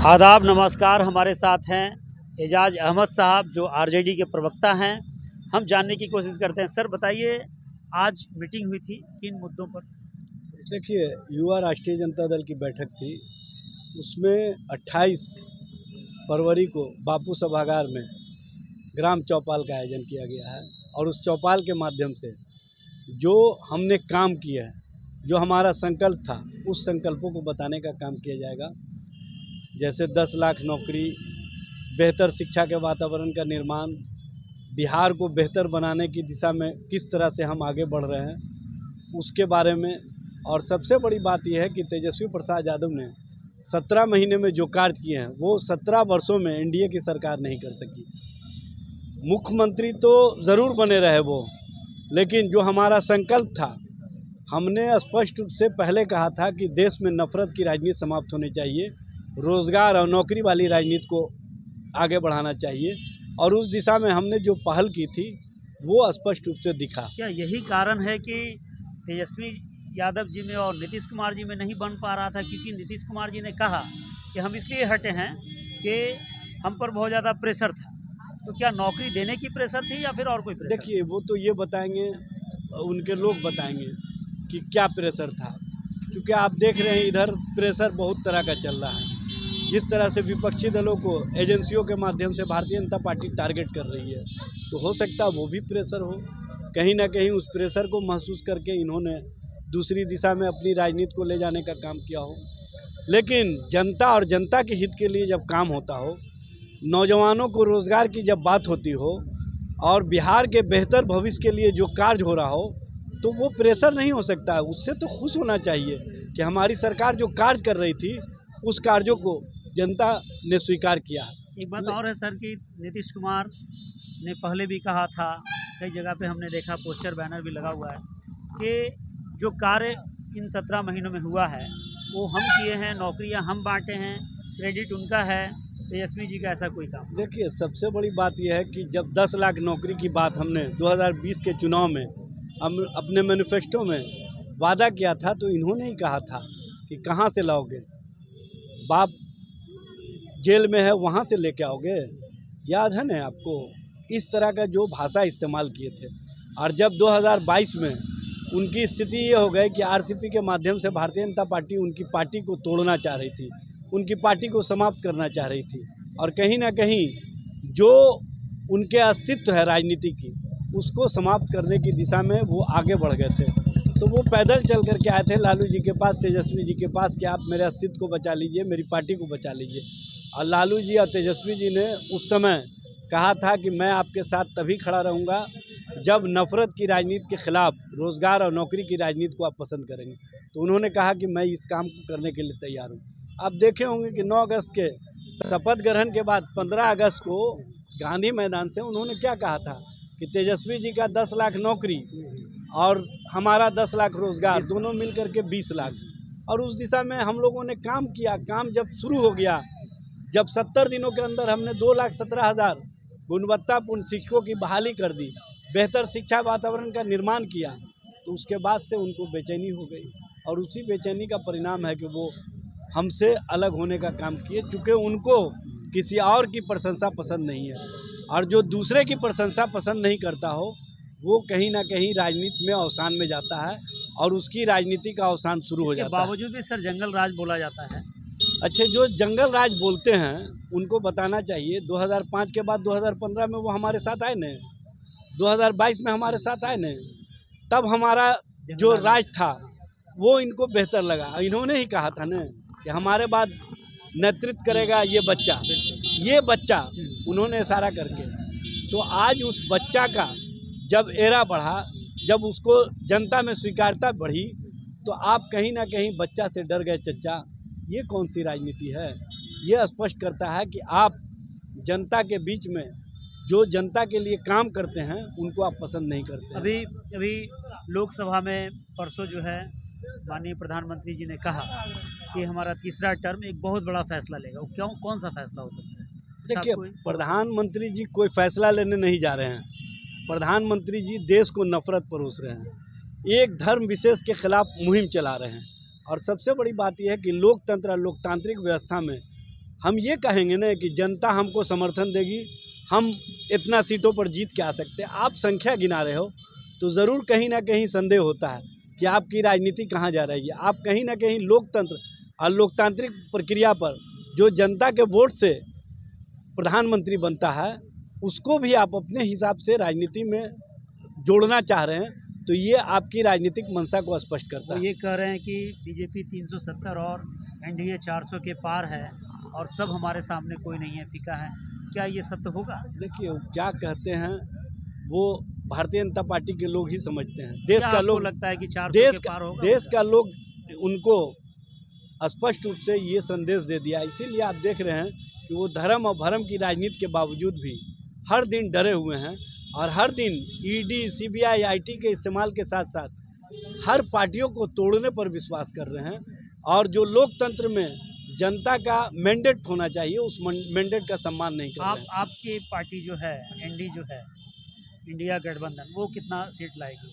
आदाब नमस्कार। हमारे साथ हैं एजाज अहमद साहब जो आरजेडी के प्रवक्ता हैं। हम जानने की कोशिश करते हैं। सर बताइए, आज मीटिंग हुई थी, किन मुद्दों पर? देखिए, युवा राष्ट्रीय जनता दल की बैठक थी। उसमें 28 फरवरी को बापू सभागार में ग्राम चौपाल का आयोजन किया गया है और उस चौपाल के माध्यम से जो हमने काम किया है, जो हमारा संकल्प था, उस संकल्पों को बताने का काम किया जाएगा। जैसे 10 लाख नौकरी, बेहतर शिक्षा के वातावरण का निर्माण, बिहार को बेहतर बनाने की दिशा में किस तरह से हम आगे बढ़ रहे हैं, उसके बारे में। और सबसे बड़ी बात यह है कि तेजस्वी प्रसाद यादव ने 17 महीने में जो कार्य किए हैं वो 17 वर्षों में एनडीए की सरकार नहीं कर सकी। मुख्यमंत्री तो ज़रूर बने रहे वो, लेकिन जो हमारा संकल्प था, हमने स्पष्ट रूप से पहले कहा था कि देश में नफरत की राजनीति समाप्त होनी चाहिए, रोज़गार और नौकरी वाली राजनीति को आगे बढ़ाना चाहिए, और उस दिशा में हमने जो पहल की थी वो स्पष्ट रूप से दिखा। क्या यही कारण है कि तेजस्वी यादव जी में और नीतीश कुमार जी में नहीं बन पा रहा था? क्योंकि नीतीश कुमार जी ने कहा कि हम इसलिए हटे हैं कि हम पर बहुत ज़्यादा प्रेशर था। तो क्या नौकरी देने की प्रेशर थी या फिर और कोई प्रेशर? देखिए, वो तो ये बताएंगे, उनके लोग बताएंगे कि क्या प्रेशर था, क्योंकि आप देख रहे हैं इधर प्रेशर बहुत तरह का चल रहा है। जिस तरह से विपक्षी दलों को एजेंसियों के माध्यम से भारतीय जनता पार्टी टारगेट कर रही है, तो हो सकता है वो भी प्रेशर हो। कहीं ना कहीं उस प्रेशर को महसूस करके इन्होंने दूसरी दिशा में अपनी राजनीति को ले जाने का काम किया हो। लेकिन जनता और जनता के हित के लिए जब काम होता हो, नौजवानों को रोज़गार की जब बात होती हो और बिहार के बेहतर भविष्य के लिए जो कार्य हो रहा हो, तो वो प्रेशर नहीं हो सकता है। उससे तो खुश होना चाहिए कि हमारी सरकार जो कार्य कर रही थी उस कार्यों को जनता ने स्वीकार किया। एक बात और है सर कि नीतीश कुमार ने पहले भी कहा था, कई जगह पे हमने देखा, पोस्टर बैनर भी लगा हुआ है, कि जो कार्य इन 17 महीनों में हुआ है वो हम किए हैं, नौकरियां हम बांटे हैं, क्रेडिट उनका है। तेजस्वी जी का ऐसा कोई काम? देखिए, सबसे बड़ी बात यह है कि जब 10 लाख नौकरी की बात हमने 2020 के चुनाव में हम अपने मैनिफेस्टो में वादा किया था, तो इन्होंने ही कहा था कि कहाँ से लाओगे, बाप जेल में है वहाँ से लेके आओगे। याद है ना आपको? इस तरह का जो भाषा इस्तेमाल किए थे। और जब 2022 में उनकी स्थिति ये हो गई कि आरसीपी के माध्यम से भारतीय जनता पार्टी उनकी पार्टी को तोड़ना चाह रही थी, उनकी पार्टी को समाप्त करना चाह रही थी, और कहीं ना कहीं जो उनके अस्तित्व है राजनीति की, उसको समाप्त करने की दिशा में वो आगे बढ़ गए थे। तो वो पैदल चल करके आए थे लालू जी के पास, तेजस्वी जी के पास, कि आप मेरे अस्तित्व को बचा लीजिए, मेरी पार्टी को बचा लीजिए। और लालू जी और तेजस्वी जी ने उस समय कहा था कि मैं आपके साथ तभी खड़ा रहूँगा जब नफ़रत की राजनीति के खिलाफ रोज़गार और नौकरी की राजनीति को आप पसंद करेंगे। तो उन्होंने कहा कि मैं इस काम को करने के लिए तैयार हूँ। आप देखे होंगे कि 9 अगस्त के शपथ ग्रहण के बाद 15 अगस्त को गांधी मैदान से उन्होंने क्या कहा था कि तेजस्वी जी का 10 लाख नौकरी और हमारा 10 लाख रोज़गार, दोनों मिलकर के 20 लाख। और उस दिशा में हम लोगों ने काम किया। काम जब शुरू हो गया, जब 70 दिनों के अंदर हमने 2,17,000 गुणवत्तापूर्ण शिक्षकों की बहाली कर दी, बेहतर शिक्षा वातावरण का निर्माण किया, तो उसके बाद से उनको बेचैनी हो गई। और उसी बेचैनी का परिणाम है कि वो हमसे अलग होने का काम किए, क्योंकि उनको किसी और की प्रशंसा पसंद नहीं है। और जो दूसरे की प्रशंसा पसंद नहीं करता हो, वो कहीं ना कहीं राजनीति में अवसान में जाता है और उसकी राजनीति का अवसान शुरू हो जाता है। बावजूद भी सर जंगल राज बोला जाता है। अच्छे, जो जंगल राज बोलते हैं उनको बताना चाहिए 2005 के बाद 2015 में वो हमारे साथ आए न, 2022 में हमारे साथ आए न, तब हमारा जो राज था वो इनको बेहतर लगा। इन्होंने ही कहा था न कि हमारे बाद नेतृत्व करेगा ये बच्चा, उन्होंने इशारा करके। तो आज उस बच्चा का जब एरा बढ़ा, जब उसको जनता में स्वीकार्यता बढ़ी, तो आप कहीं ना कहीं बच्चा से डर गए चच्चा। ये कौन सी राजनीति है? ये स्पष्ट करता है कि आप जनता के बीच में जो जनता के लिए काम करते हैं उनको आप पसंद नहीं करते हैं। अभी लोकसभा में परसों जो है माननीय प्रधानमंत्री जी ने कहा कि हमारा तीसरा टर्म एक बहुत बड़ा फैसला लेगा। वो कौन सा फैसला हो सकता है? देखिए, प्रधानमंत्री जी कोई फैसला लेने नहीं जा रहे हैं। प्रधानमंत्री जी देश को नफरत परोस रहे हैं, एक धर्म विशेष के खिलाफ मुहिम चला रहे हैं। और सबसे बड़ी बात यह है कि लोकतंत्र और लोकतांत्रिक व्यवस्था में हम ये कहेंगे ना कि जनता हमको समर्थन देगी, हम इतना सीटों पर जीत के आ सकते हैं। आप संख्या गिना रहे हो तो ज़रूर कहीं ना कहीं संदेह होता है कि आपकी राजनीति कहाँ जा रही है। आप कहीं ना कहीं लोकतंत्र और लोकतांत्रिक प्रक्रिया पर जो जनता के वोट से प्रधानमंत्री बनता है उसको भी आप अपने हिसाब से राजनीति में जोड़ना चाह रहे हैं, तो ये आपकी राजनीतिक मंशा को स्पष्ट करता वो है। ये कह रहे हैं कि बीजेपी 370 और एनडीए 400 के पार है और सब हमारे सामने, कोई नहीं है, फीका है। क्या ये सत्य होगा? देखिए वो क्या कहते हैं वो भारतीय जनता पार्टी के लोग ही समझते हैं। देश क्या का आपको लोग लगता है कि 400 देश के पार होगा? देश का लोग उनको स्पष्ट रूप से ये संदेश दे दिया। इसीलिए आप देख रहे हैं कि वो धर्म और भरम की राजनीति के बावजूद भी हर दिन डरे हुए हैं और हर दिन ईडी, सीबीआई, आईटी के इस्तेमाल के साथ साथ हर पार्टियों को तोड़ने पर विश्वास कर रहे हैं। और जो लोकतंत्र में जनता का मैंडेट होना चाहिए उस मैंडेट का सम्मान नहीं कर रहे हैं। आपकी पार्टी जो है एनडी जो है इंडिया गठबंधन, वो कितना सीट लाएगी?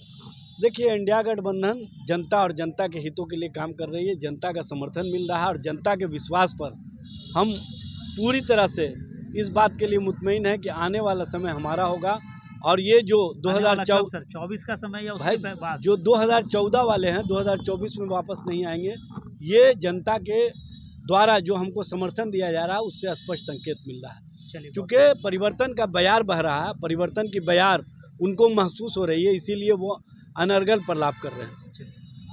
देखिए इंडिया गठबंधन जनता और जनता के हितों के लिए काम कर रही है। जनता का समर्थन मिल रहा है और जनता के विश्वास पर हम पूरी तरह से इस बात के लिए मुतमईन है कि आने वाला समय हमारा होगा। और ये जो 2024 का समय या उसके बाद जो 2014 वाले हैं 2024 में वापस नहीं आएंगे। ये जनता के द्वारा जो हमको समर्थन दिया जा रहा है उससे स्पष्ट संकेत मिल रहा है। चलिए, क्योंकि परिवर्तन का बयार बह रहा है, परिवर्तन की बयार उनको महसूस हो रही है, इसीलिए वो अनर्गल प्रलाप कर रहे हैं।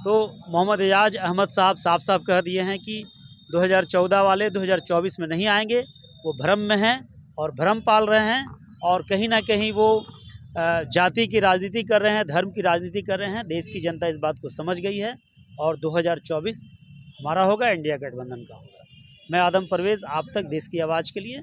तो मोहम्मद एजाज अहमद साहब साफ साफ कह दिए हैं कि 2014 वाले 2024 में नहीं आएंगे। वो भ्रम में हैं और भ्रम पाल रहे हैं और कहीं ना कहीं वो जाति की राजनीति कर रहे हैं, धर्म की राजनीति कर रहे हैं। देश की जनता इस बात को समझ गई है और 2024 हमारा होगा, इंडिया गठबंधन का होगा। मैं आदम परवेज़, आप तक देश की आवाज़ के लिए।